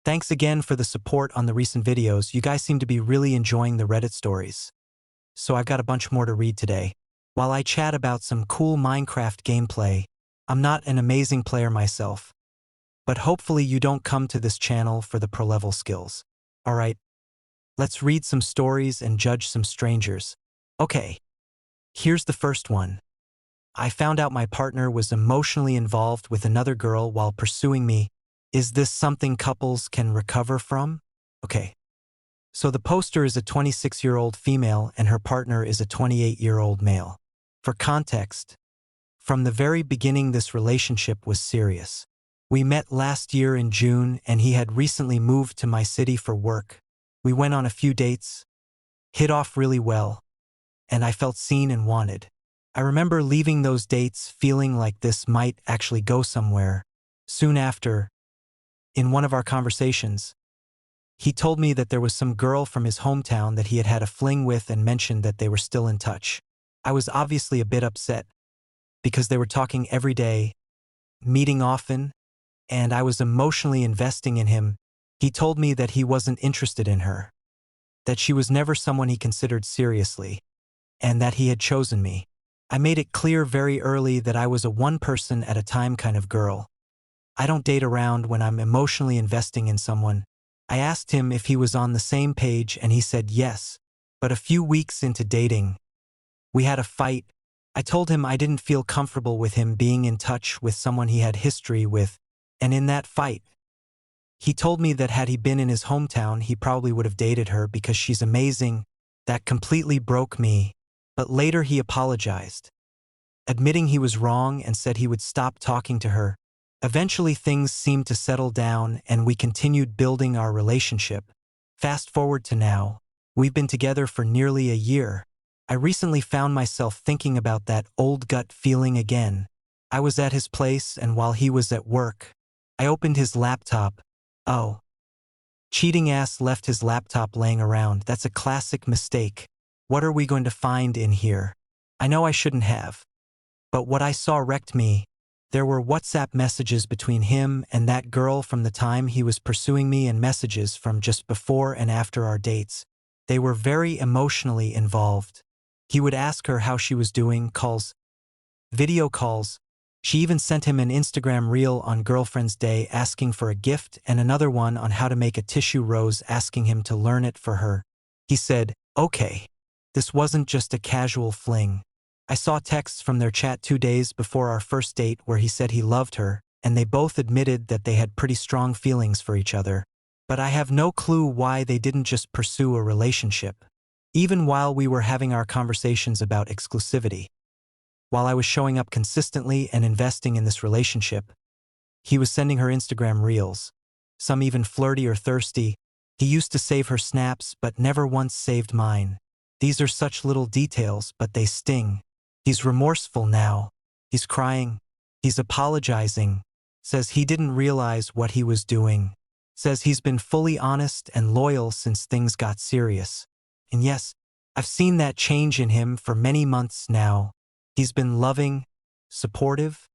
Thanks again for the support on the recent videos. You guys seem to be really enjoying the Reddit stories. So I've got a bunch more to read today. While I chat about some cool Minecraft gameplay, I'm not an amazing player myself. But hopefully you don't come to this channel for the pro-level skills. Alright, let's read some stories and judge some strangers. Okay, here's the first one. I found out my partner was emotionally involved with another girl while pursuing me. Is this something couples can recover from? Okay. So the poster is a 26-year-old female and her partner is a 28-year-old male. For context, from the very beginning this relationship was serious. We met last year in June and he had recently moved to my city for work. We went on a few dates, hit off really well, and I felt seen and wanted. I remember leaving those dates feeling like this might actually go somewhere. Soon after, in one of our conversations, he told me that there was some girl from his hometown that he had had a fling with and mentioned that they were still in touch. I was obviously a bit upset because they were talking every day, meeting often, and I was emotionally investing in him. He told me that he wasn't interested in her, that she was never someone he considered seriously, and that he had chosen me. I made it clear very early that I was a one-person-at-a-time kind of girl. I don't date around when I'm emotionally investing in someone. I asked him if he was on the same page and he said yes, but a few weeks into dating, we had a fight. I told him I didn't feel comfortable with him being in touch with someone he had history with, and in that fight, he told me that had he been in his hometown, he probably would have dated her because she's amazing. That completely broke me, but later he apologized, admitting he was wrong and said he would stop talking to her. Eventually things seemed to settle down and we continued building our relationship. Fast forward to now, we've been together for nearly a year. I recently found myself thinking about that old gut feeling again. I was at his place and while he was at work, I opened his laptop. Oh. Cheating ass left his laptop laying around. That's a classic mistake. What are we going to find in here? I know I shouldn't have. But what I saw wrecked me. There were WhatsApp messages between him and that girl from the time he was pursuing me and messages from just before and after our dates. They were very emotionally involved. He would ask her how she was doing, calls, video calls. She even sent him an Instagram reel on Girlfriend's Day asking for a gift and another one on how to make a tissue rose asking him to learn it for her. He said, okay, this wasn't just a casual fling. I saw texts from their chat 2 days before our first date where he said he loved her, and they both admitted that they had pretty strong feelings for each other. But I have no clue why they didn't just pursue a relationship. Even while we were having our conversations about exclusivity. While I was showing up consistently and investing in this relationship, he was sending her Instagram reels, some even flirty or thirsty. He used to save her snaps but never once saved mine. These are such little details, but they sting. He's remorseful now. He's crying. He's apologizing. Says he didn't realize what he was doing. Says he's been fully honest and loyal since things got serious. And yes, I've seen that change in him for many months now. He's been loving, supportive,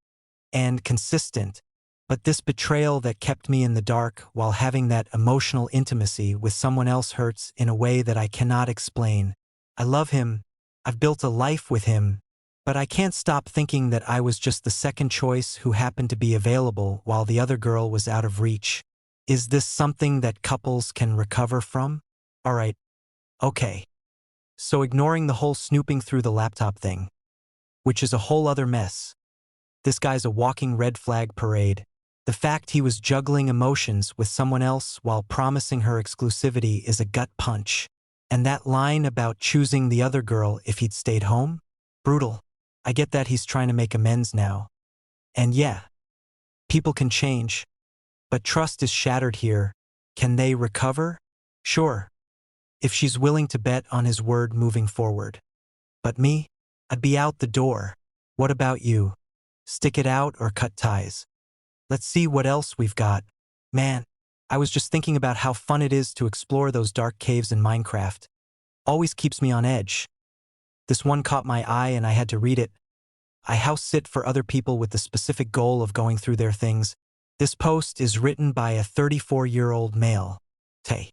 and consistent. But this betrayal that kept me in the dark while having that emotional intimacy with someone else hurts in a way that I cannot explain. I love him. I've built a life with him. But I can't stop thinking that I was just the second choice who happened to be available while the other girl was out of reach. Is this something that couples can recover from? Alright. Okay. So ignoring the whole snooping through the laptop thing, which is a whole other mess. This guy's a walking red flag parade. The fact he was juggling emotions with someone else while promising her exclusivity is a gut punch. And that line about choosing the other girl if he'd stayed home? Brutal. I get that he's trying to make amends now. And yeah, people can change. But trust is shattered here. Can they recover? Sure. If she's willing to bet on his word moving forward. But me? I'd be out the door. What about you? Stick it out or cut ties? Let's see what else we've got. Man, I was just thinking about how fun it is to explore those dark caves in Minecraft. Always keeps me on edge. This one caught my eye and I had to read it. I house sit for other people with the specific goal of going through their things. This post is written by a 34-year-old male. Tay.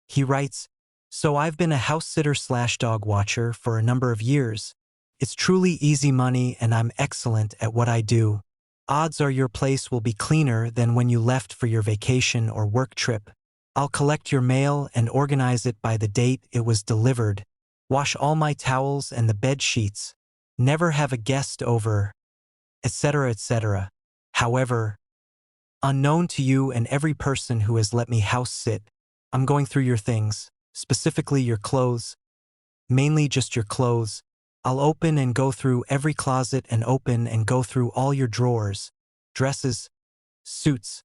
He writes, "So I've been a house sitter slash dog watcher for a number of years. It's truly easy money and I'm excellent at what I do. Odds are your place will be cleaner than when you left for your vacation or work trip. I'll collect your mail and organize it by the date it was delivered. Wash all my towels and the bed sheets. Never have a guest over, etc., etc. However, unknown to you and every person who has let me house sit, I'm going through your things, specifically your clothes, mainly just your clothes. I'll open and go through every closet and open and go through all your drawers, dresses, suits,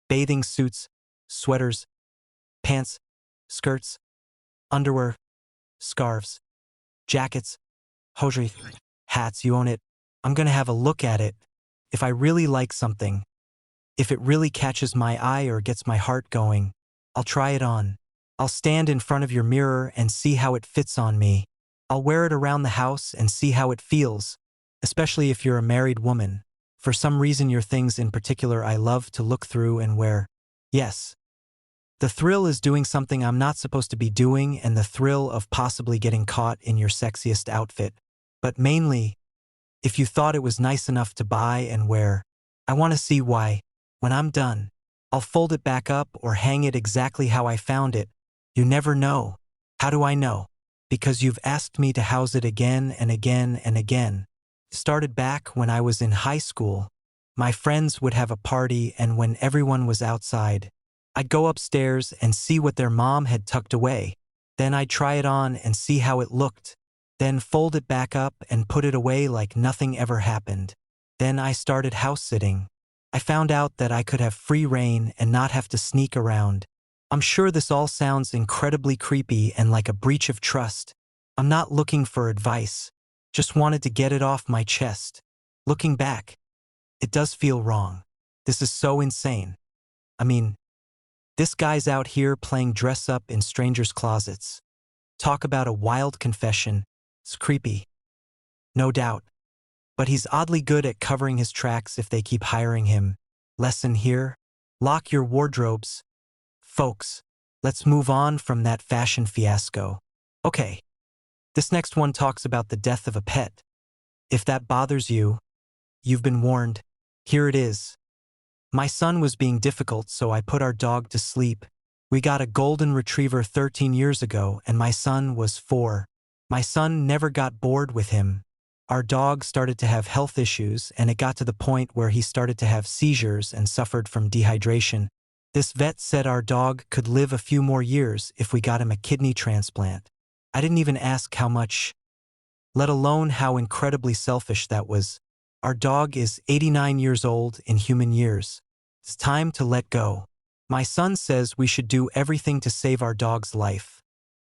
bathing suits, sweaters, pants, skirts, underwear, scarves, jackets, hosiery, hats, you own it. I'm gonna have a look at it. If I really like something, if it really catches my eye or gets my heart going, I'll try it on. I'll stand in front of your mirror and see how it fits on me. I'll wear it around the house and see how it feels, especially if you're a married woman. For some reason your things in particular I love to look through and wear. Yes. The thrill is doing something I'm not supposed to be doing and the thrill of possibly getting caught in your sexiest outfit. But mainly, if you thought it was nice enough to buy and wear, I want to see why. When I'm done, I'll fold it back up or hang it exactly how I found it. You never know. How do I know? Because you've asked me to house it again and again and again. Started back when I was in high school. My friends would have a party and when everyone was outside, I'd go upstairs and see what their mom had tucked away. Then I'd try it on and see how it looked. Then fold it back up and put it away like nothing ever happened. Then I started house sitting. I found out that I could have free reign and not have to sneak around. I'm sure this all sounds incredibly creepy and like a breach of trust. I'm not looking for advice. Just wanted to get it off my chest. Looking back, it does feel wrong. This is so insane. I mean, this guy's out here playing dress up in strangers' closets. Talk about a wild confession. It's creepy. No doubt. But he's oddly good at covering his tracks if they keep hiring him. Lesson here? Lock your wardrobes. Folks, let's move on from that fashion fiasco. Okay. This next one talks about the death of a pet. If that bothers you, you've been warned. Here it is. My son was being difficult, so I put our dog to sleep. We got a golden retriever 13 years ago, and my son was 4. My son never got bored with him. Our dog started to have health issues, and it got to the point where he started to have seizures and suffered from dehydration. This vet said our dog could live a few more years if we got him a kidney transplant. I didn't even ask how much, let alone how incredibly selfish that was. Our dog is 89 years old in human years. It's time to let go. My son says we should do everything to save our dog's life,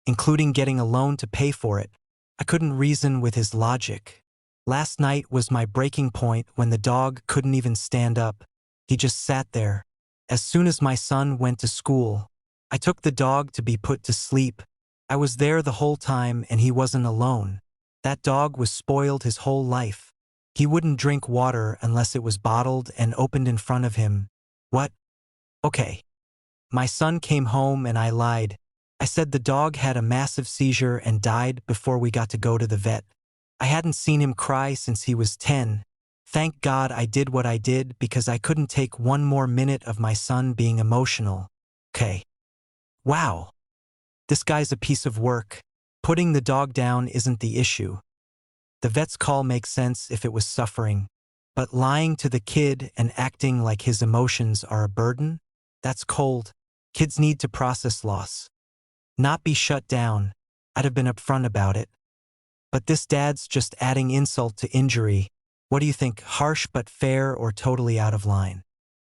including getting a loan to pay for it. I couldn't reason with his logic. Last night was my breaking point when the dog couldn't even stand up. He just sat there. As soon as my son went to school, I took the dog to be put to sleep. I was there the whole time and he wasn't alone. That dog was spoiled his whole life. He wouldn't drink water unless it was bottled and opened in front of him. What? Okay. My son came home and I lied. I said the dog had a massive seizure and died before we got to go to the vet. I hadn't seen him cry since he was 10. Thank God I did what I did because I couldn't take one more minute of my son being emotional. Okay. Wow. This guy's a piece of work. Putting the dog down isn't the issue. The vet's call makes sense if it was suffering. But lying to the kid and acting like his emotions are a burden? That's cold. Kids need to process loss. Not be shut down. I'd have been upfront about it. But this dad's just adding insult to injury. What do you think, harsh but fair or totally out of line?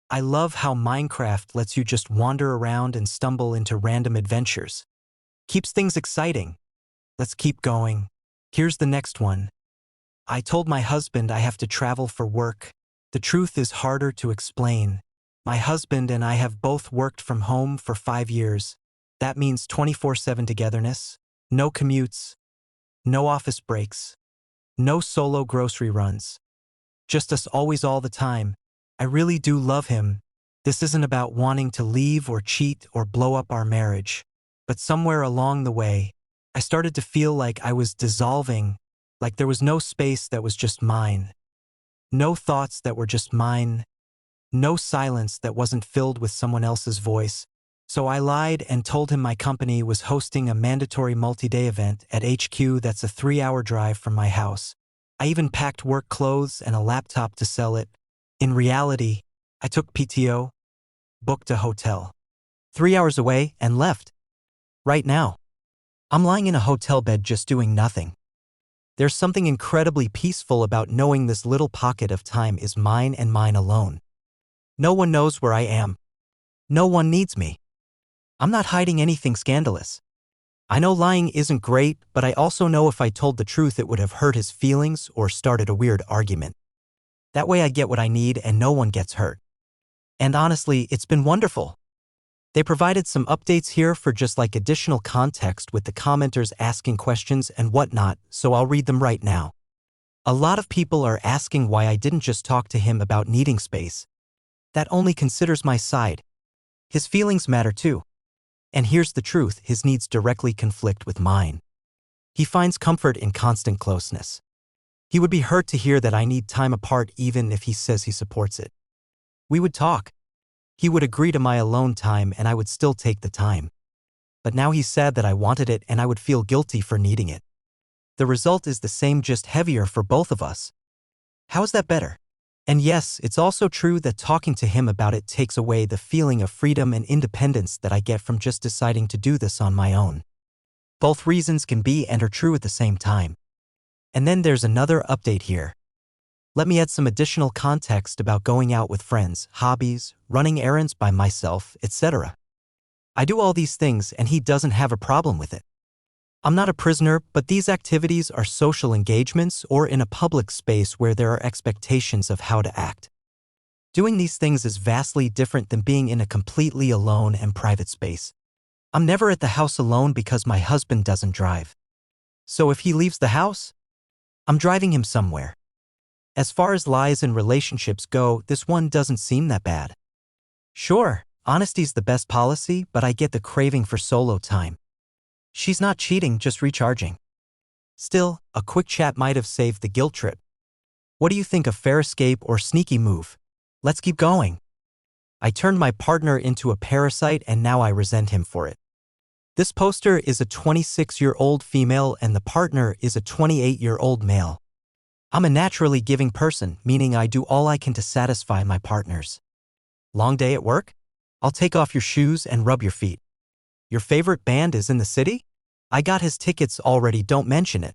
I love how Minecraft lets you just wander around and stumble into random adventures. Keeps things exciting. Let's keep going. Here's the next one. I told my husband I have to travel for work. The truth is harder to explain. My husband and I have both worked from home for 5 years. That means 24/7 togetherness, no commutes, no office breaks, no solo grocery runs. Just us always all the time. I really do love him, This isn't about wanting to leave or cheat or blow up our marriage. But somewhere along the way, I started to feel like I was dissolving, like there was no space that was just mine. No thoughts that were just mine. No silence that wasn't filled with someone else's voice. So I lied and told him my company was hosting a mandatory multi-day event at HQ that's a 3-hour drive from my house. I even packed work clothes and a laptop to sell it. In reality, I took PTO, booked a hotel, 3 hours away, and left. Right now, I'm lying in a hotel bed just doing nothing. There's something incredibly peaceful about knowing this little pocket of time is mine and mine alone. No one knows where I am. No one needs me. I'm not hiding anything scandalous. I know lying isn't great, but I also know if I told the truth it would have hurt his feelings or started a weird argument. That way I get what I need and no one gets hurt. And honestly, it's been wonderful. They provided some updates here for just like additional context with the commenters asking questions and whatnot, so I'll read them right now. A lot of people are asking why I didn't just talk to him about needing space. That only considers my side. His feelings matter too. And here's the truth, his needs directly conflict with mine. He finds comfort in constant closeness. He would be hurt to hear that I need time apart even if he says he supports it. We would talk. He would agree to my alone time and I would still take the time. But now he's sad that I wanted it and I would feel guilty for needing it. The result is the same, just heavier for both of us. How is that better? And yes, it's also true that talking to him about it takes away the feeling of freedom and independence that I get from just deciding to do this on my own. Both reasons can be and are true at the same time. And then there's another update here. Let me add some additional context about going out with friends, hobbies, running errands by myself, etc. I do all these things and he doesn't have a problem with it. I'm not a prisoner, but these activities are social engagements or in a public space where there are expectations of how to act. Doing these things is vastly different than being in a completely alone and private space. I'm never at the house alone because my husband doesn't drive. So if he leaves the house, I'm driving him somewhere. As far as lies in relationships go, this one doesn't seem that bad. Sure, honesty's the best policy, but I get the craving for solo time. She's not cheating, just recharging. Still, a quick chat might have saved the guilt trip. What do you think, a fair escape or sneaky move? Let's keep going. I turned my partner into a parasite and now I resent him for it. This poster is a 26-year-old female and the partner is a 28-year-old male. I'm a naturally giving person, meaning I do all I can to satisfy my partners. Long day at work? I'll take off your shoes and rub your feet. Your favorite band is in the city? I got his tickets already, don't mention it.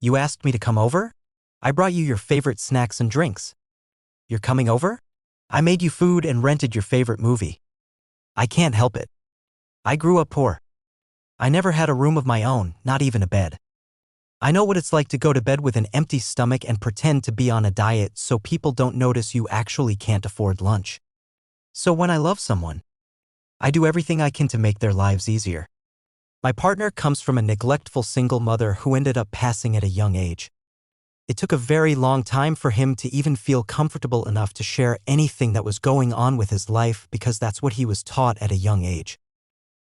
You asked me to come over? I brought you your favorite snacks and drinks. You're coming over? I made you food and rented your favorite movie. I can't help it. I grew up poor. I never had a room of my own, not even a bed. I know what it's like to go to bed with an empty stomach and pretend to be on a diet so people don't notice you actually can't afford lunch. So when I love someone, I do everything I can to make their lives easier. My partner comes from a neglectful single mother who ended up passing at a young age. It took a very long time for him to even feel comfortable enough to share anything that was going on with his life because that's what he was taught at a young age.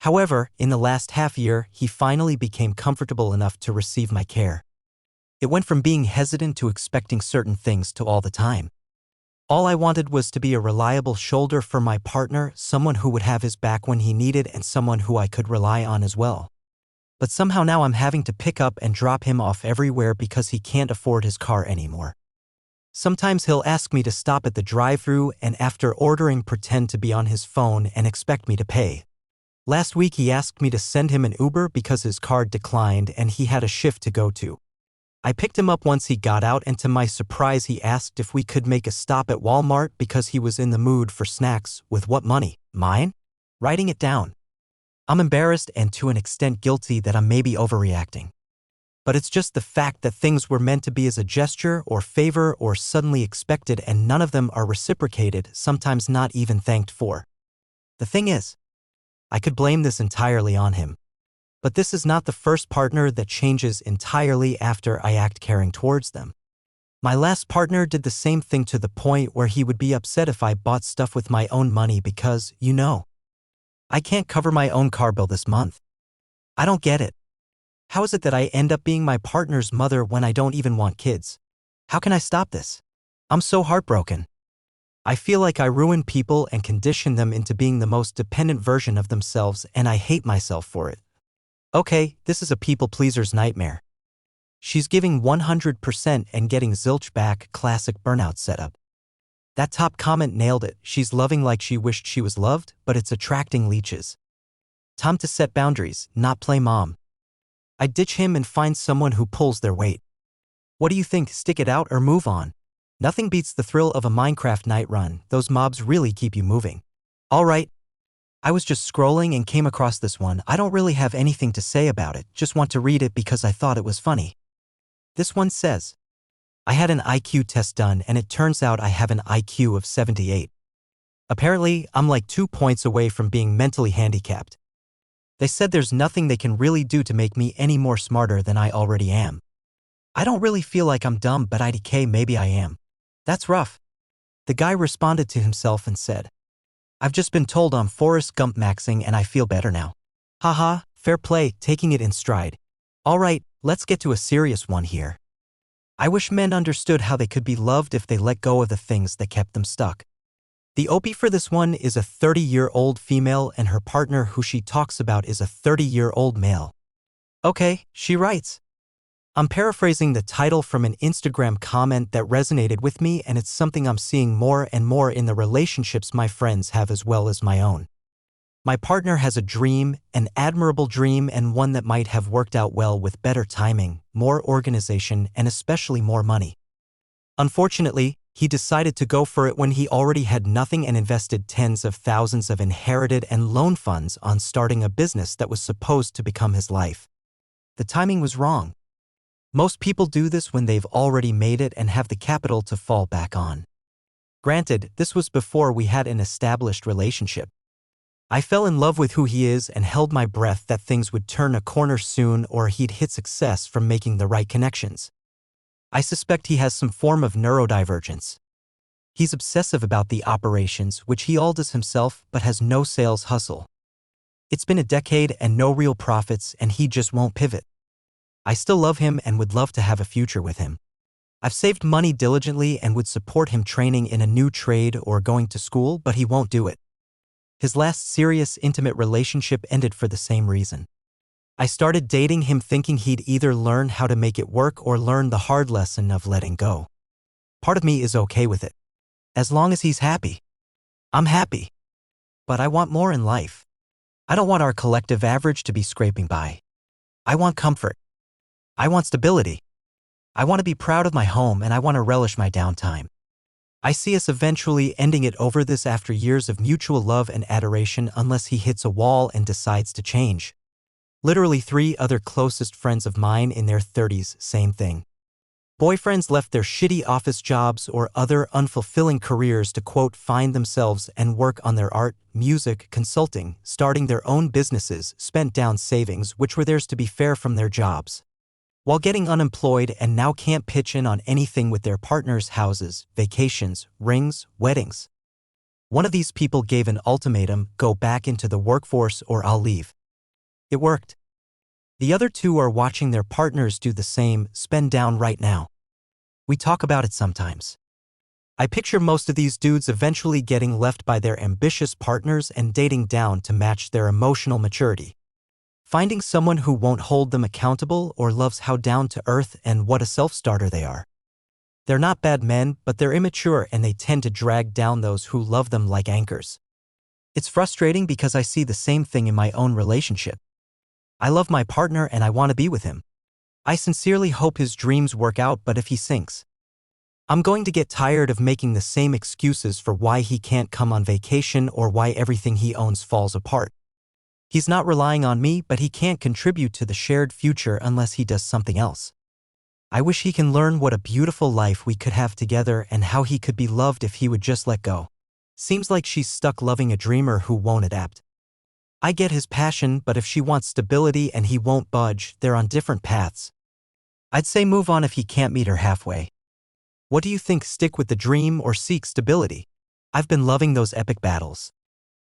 However, in the last half year, he finally became comfortable enough to receive my care. It went from being hesitant to expecting certain things to all the time. All I wanted was to be a reliable shoulder for my partner, someone who would have his back when he needed and someone who I could rely on as well. But somehow now I'm having to pick up and drop him off everywhere because he can't afford his car anymore. Sometimes he'll ask me to stop at the drive-thru and after ordering pretend to be on his phone and expect me to pay. Last week he asked me to send him an Uber because his card declined and he had a shift to go to. I picked him up once he got out and to my surprise he asked if we could make a stop at Walmart because he was in the mood for snacks. With what money? Mine? Writing it down. I'm embarrassed and to an extent guilty that I'm maybe overreacting. But it's just the fact that things were meant to be as a gesture or favor or suddenly expected and none of them are reciprocated, sometimes not even thanked for. The thing is, I could blame this entirely on him. But this is not the first partner that changes entirely after I act caring towards them. My last partner did the same thing to the point where he would be upset if I bought stuff with my own money because, I can't cover my own car bill this month. I don't get it. How is it that I end up being my partner's mother when I don't even want kids? How can I stop this? I'm so heartbroken. I feel like I ruin people and condition them into being the most dependent version of themselves, and I hate myself for it. Okay, this is a people pleaser's nightmare. She's giving 100% and getting zilch back, classic burnout setup. That top comment nailed it. She's loving like she wished she was loved, but it's attracting leeches. Time to set boundaries, not play mom. I ditch him and find someone who pulls their weight. What do you think, stick it out or move on? Nothing beats the thrill of a Minecraft night run. Those mobs really keep you moving. Alright. I was just scrolling and came across this one. I don't really have anything to say about it, just want to read it because I thought it was funny. This one says, I had an IQ test done and it turns out I have an IQ of 78. Apparently, I'm like 2 points away from being mentally handicapped. They said there's nothing they can really do to make me any more smarter than I already am. I don't really feel like I'm dumb, but IDK maybe I am. That's rough. The guy responded to himself and said, I've just been told I'm Forrest Gump maxing and I feel better now. Haha, fair play, taking it in stride. Alright, let's get to a serious one here. I wish men understood how they could be loved if they let go of the things that kept them stuck. The OP for this one is a 30-year-old female and her partner who she talks about is a 30-year-old male. Okay, she writes. I'm paraphrasing the title from an Instagram comment that resonated with me, and it's something I'm seeing more and more in the relationships my friends have as well as my own. My partner has a dream, an admirable dream, and one that might have worked out well with better timing, more organization, and especially more money. Unfortunately, he decided to go for it when he already had nothing and invested tens of thousands of inherited and loan funds on starting a business that was supposed to become his life. The timing was wrong. Most people do this when they've already made it and have the capital to fall back on. Granted, this was before we had an established relationship. I fell in love with who he is and held my breath that things would turn a corner soon or he'd hit success from making the right connections. I suspect he has some form of neurodivergence. He's obsessive about the operations, which he all does himself, but has no sales hustle. It's been a decade and no real profits, and he just won't pivot. I still love him and would love to have a future with him. I've saved money diligently and would support him training in a new trade or going to school, but he won't do it. His last serious, intimate relationship ended for the same reason. I started dating him thinking he'd either learn how to make it work or learn the hard lesson of letting go. Part of me is okay with it. As long as he's happy. I'm happy. But I want more in life. I don't want our collective average to be scraping by. I want comfort. I want stability. I want to be proud of my home and I want to relish my downtime. I see us eventually ending it over this after years of mutual love and adoration unless he hits a wall and decides to change. Literally 3 other closest friends of mine in their 30s, same thing. Boyfriends left their shitty office jobs or other unfulfilling careers to quote find themselves and work on their art, music, consulting, starting their own businesses, spent down savings which were theirs to be fair from their jobs. While getting unemployed and now can't pitch in on anything with their partners' houses, vacations, rings, weddings. One of these people gave an ultimatum, go back into the workforce or I'll leave. It worked. The other 2 are watching their partners do the same, spend down right now. We talk about it sometimes. I picture most of these dudes eventually getting left by their ambitious partners and dating down to match their emotional maturity. Finding someone who won't hold them accountable or loves how down to earth and what a self-starter they are. They're not bad men, but they're immature and they tend to drag down those who love them like anchors. It's frustrating because I see the same thing in my own relationship. I love my partner and I want to be with him. I sincerely hope his dreams work out, but if he sinks, I'm going to get tired of making the same excuses for why he can't come on vacation or why everything he owns falls apart. He's not relying on me, but he can't contribute to the shared future unless he does something else. I wish he can learn what a beautiful life we could have together and how he could be loved if he would just let go. Seems like she's stuck loving a dreamer who won't adapt. I get his passion, but if she wants stability and he won't budge, they're on different paths. I'd say move on if he can't meet her halfway. What do you think, stick with the dream or seek stability? I've been loving those epic battles.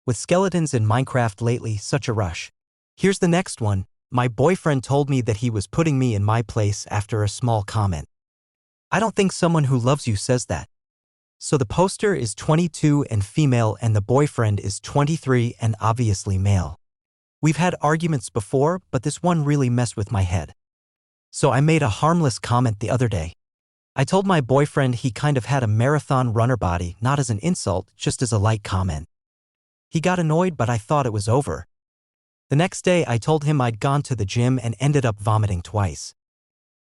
With skeletons in Minecraft lately, such a rush. Here's the next one. My boyfriend told me that he was putting me in my place after a small comment. I don't think someone who loves you says that. So the poster is 22 and female and the boyfriend is 23 and obviously male. We've had arguments before, but this one really messed with my head. So I made a harmless comment the other day. I told my boyfriend he kind of had a marathon runner body, not as an insult, just as a light comment. He got annoyed, but I thought it was over. The next day I told him I'd gone to the gym and ended up vomiting twice.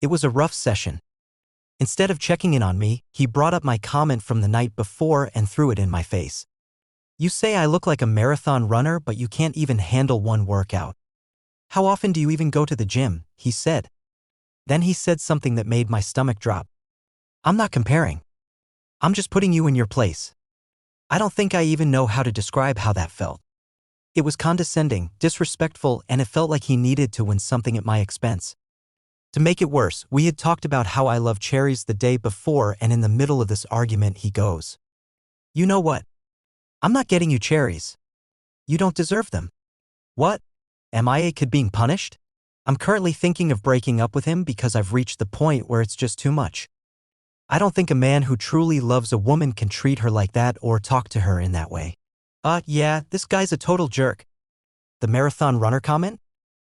It was a rough session. Instead of checking in on me, he brought up my comment from the night before and threw it in my face. You say I look like a marathon runner, but you can't even handle one workout. How often do you even go to the gym? He said. Then he said something that made my stomach drop. I'm not comparing. I'm just putting you in your place. I don't think I even know how to describe how that felt. It was condescending, disrespectful, and it felt like he needed to win something at my expense. To make it worse, we had talked about how I love cherries the day before, and in the middle of this argument he goes, "You know what? I'm not getting you cherries. You don't deserve them." What? Am I a kid being punished? I'm currently thinking of breaking up with him because I've reached the point where it's just too much. I don't think a man who truly loves a woman can treat her like that or talk to her in that way. Yeah, this guy's a total jerk. The marathon runner comment?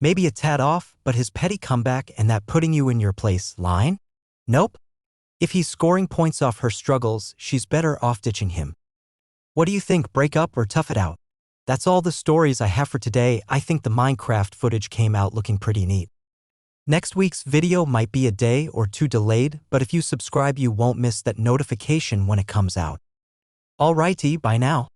Maybe a tad off, but his petty comeback and that putting you in your place line? Nope. If he's scoring points off her struggles, she's better off ditching him. What do you think, break up or tough it out? That's all the stories I have for today. I think the Minecraft footage came out looking pretty neat. Next week's video might be a day or two delayed, but if you subscribe you won't miss that notification when it comes out. Alrighty, bye now.